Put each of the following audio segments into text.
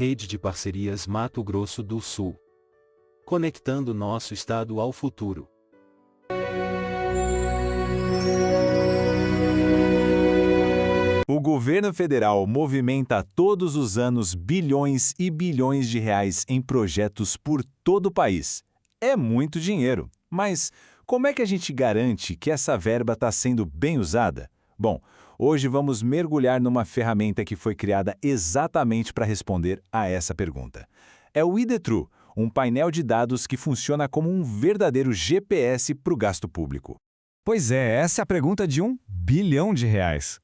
rede de parcerias Mato Grosso do Sul. Conectando nosso estado ao futuro. O governo federal movimenta todos os anos bilhões e bilhões de reais em projetos por todo o país. É muito dinheiro, mas como é que a gente garante que essa verba está sendo bem usada? Bom, hoje vamos mergulhar numa ferramenta que foi criada exatamente para responder a essa pergunta. É o IDETRU, um painel de dados que funciona como um verdadeiro GPS para o gasto público. Pois é, essa é a pergunta de R$ 1 bilhão.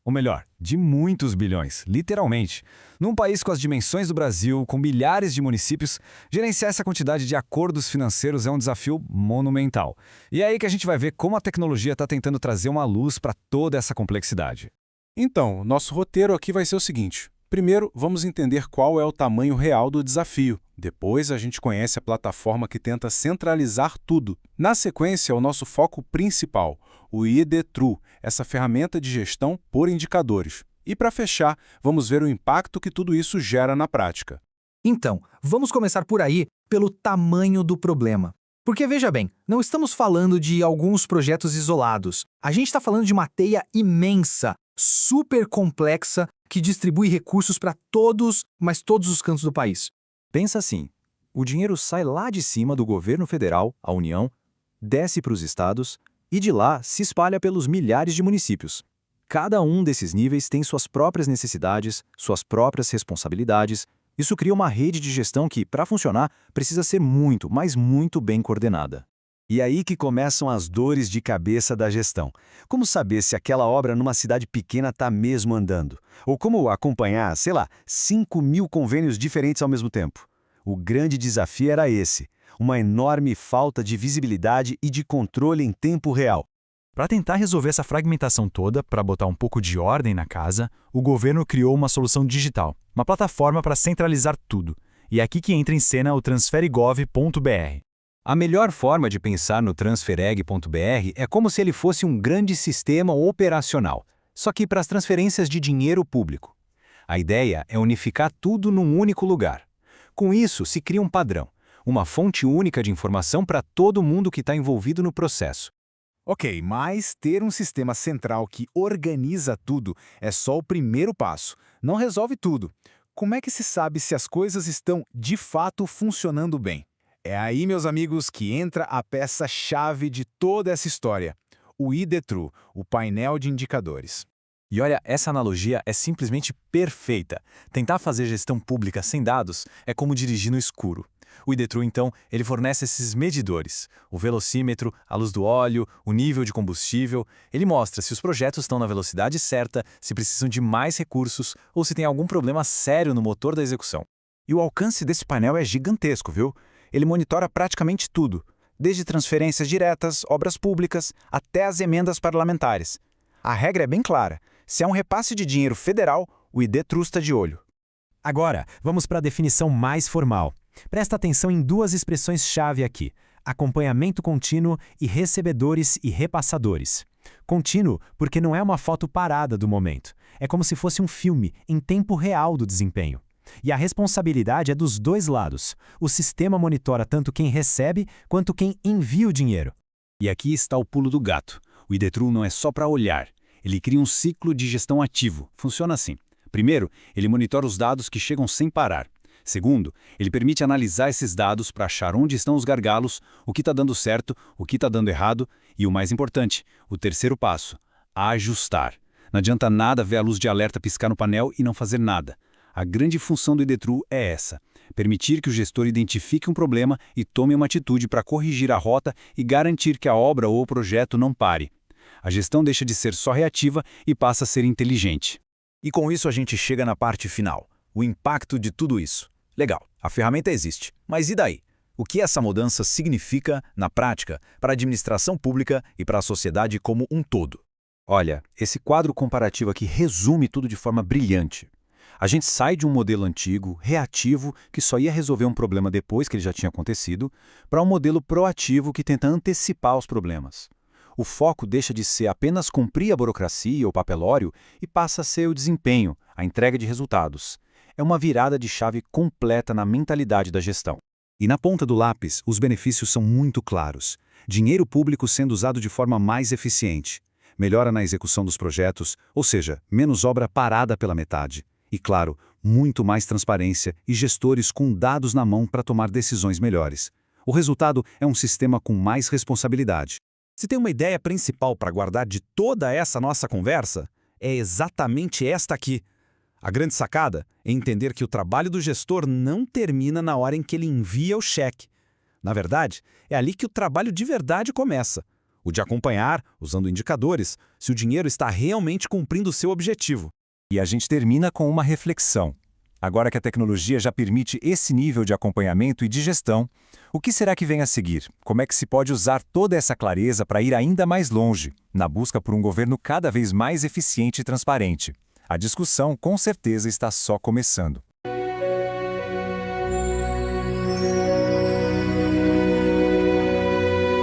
Ou melhor, de muitos bilhões, literalmente. Num país com as dimensões do Brasil, com milhares de municípios, gerenciar essa quantidade de acordos financeiros é um desafio monumental. E é aí que a gente vai ver como a tecnologia está tentando trazer uma luz para toda essa complexidade. Então, nosso roteiro aqui vai ser o seguinte. Primeiro, vamos entender qual é o tamanho real do desafio. Depois, a gente conhece a plataforma que tenta centralizar tudo. Na sequência, o nosso foco principal, o IDETRU, essa ferramenta de gestão por indicadores. E para fechar, vamos ver o impacto que tudo isso gera na prática. Então, vamos começar por aí, pelo tamanho do problema. Porque, veja bem, não estamos falando de alguns projetos isolados. A gente está falando de uma teia imensa, super complexa, que distribui recursos para todos, mas todos os cantos do país. Pensa assim, o dinheiro sai lá de cima do governo federal, a União, desce para os estados e de lá se espalha pelos milhares de municípios. Cada um desses níveis tem suas próprias necessidades, suas próprias responsabilidades. Isso cria uma rede de gestão que, para funcionar, precisa ser muito, mas muito bem coordenada. E aí que começam as dores de cabeça da gestão. Como saber se aquela obra numa cidade pequena está mesmo andando? Ou como acompanhar, 5.000 convênios diferentes ao mesmo tempo? O grande desafio era esse, uma enorme falta de visibilidade e de controle em tempo real. Para tentar resolver essa fragmentação toda, para botar um pouco de ordem na casa, o governo criou uma solução digital, uma plataforma para centralizar tudo. E é aqui que entra em cena o transferegov.br. A melhor forma de pensar no transfereg.br é como se ele fosse um grande sistema operacional, só que para as transferências de dinheiro público. A ideia é unificar tudo num único lugar. Com isso, se cria um padrão, uma fonte única de informação para todo mundo que está envolvido no processo. Ok, mas ter um sistema central que organiza tudo é só o primeiro passo. Não resolve tudo. Como é que se sabe se as coisas estão, de fato, funcionando bem? É aí, meus amigos, que entra a peça-chave de toda essa história, o IDETRU, o painel de indicadores. E olha, essa analogia é simplesmente perfeita. Tentar fazer gestão pública sem dados é como dirigir no escuro. O IDETRU, então, ele fornece esses medidores, o velocímetro, a luz do óleo, o nível de combustível. Ele mostra se os projetos estão na velocidade certa, se precisam de mais recursos ou se tem algum problema sério no motor da execução. E o alcance desse painel é gigantesco, viu? Ele monitora praticamente tudo, desde transferências diretas, obras públicas, até as emendas parlamentares. A regra é bem clara. Se é um repasse de dinheiro federal, o IDETRU está de olho. Agora, vamos para a definição mais formal. Presta atenção em duas expressões-chave aqui: acompanhamento contínuo e recebedores e repassadores. Contínuo porque não é uma foto parada do momento. É como se fosse um filme em tempo real do desempenho. E a responsabilidade é dos dois lados. O sistema monitora tanto quem recebe quanto quem envia o dinheiro. E aqui está o pulo do gato. O IDETRU não é só para olhar. Ele cria um ciclo de gestão ativo. Funciona assim. Primeiro, ele monitora os dados que chegam sem parar. Segundo, ele permite analisar esses dados para achar onde estão os gargalos, o que está dando certo, o que está dando errado e, o mais importante, o terceiro passo, ajustar. Não adianta nada ver a luz de alerta piscar no painel e não fazer nada. A grande função do IDETRU é essa: permitir que o gestor identifique um problema e tome uma atitude para corrigir a rota e garantir que a obra ou o projeto não pare. A gestão deixa de ser só reativa e passa a ser inteligente. E com isso a gente chega na parte final, o impacto de tudo isso. Legal, a ferramenta existe, mas e daí? O que essa mudança significa, na prática, para a administração pública e para a sociedade como um todo? Olha, esse quadro comparativo aqui resume tudo de forma brilhante. A gente sai de um modelo antigo, reativo, que só ia resolver um problema depois que ele já tinha acontecido, para um modelo proativo que tenta antecipar os problemas. O foco deixa de ser apenas cumprir a burocracia ou papelório e passa a ser o desempenho, a entrega de resultados. É uma virada de chave completa na mentalidade da gestão. E na ponta do lápis, os benefícios são muito claros. Dinheiro público sendo usado de forma mais eficiente. Melhora na execução dos projetos, ou seja, menos obra parada pela metade. E, claro, muito mais transparência e gestores com dados na mão para tomar decisões melhores. O resultado é um sistema com mais responsabilidade. Se tem uma ideia principal para guardar de toda essa nossa conversa, é exatamente esta aqui. A grande sacada é entender que o trabalho do gestor não termina na hora em que ele envia o cheque. Na verdade, é ali que o trabalho de verdade começa. O de acompanhar, usando indicadores, se o dinheiro está realmente cumprindo o seu objetivo. E a gente termina com uma reflexão. Agora que a tecnologia já permite esse nível de acompanhamento e de gestão, o que será que vem a seguir? Como é que se pode usar toda essa clareza para ir ainda mais longe, na busca por um governo cada vez mais eficiente e transparente? A discussão, com certeza, está só começando.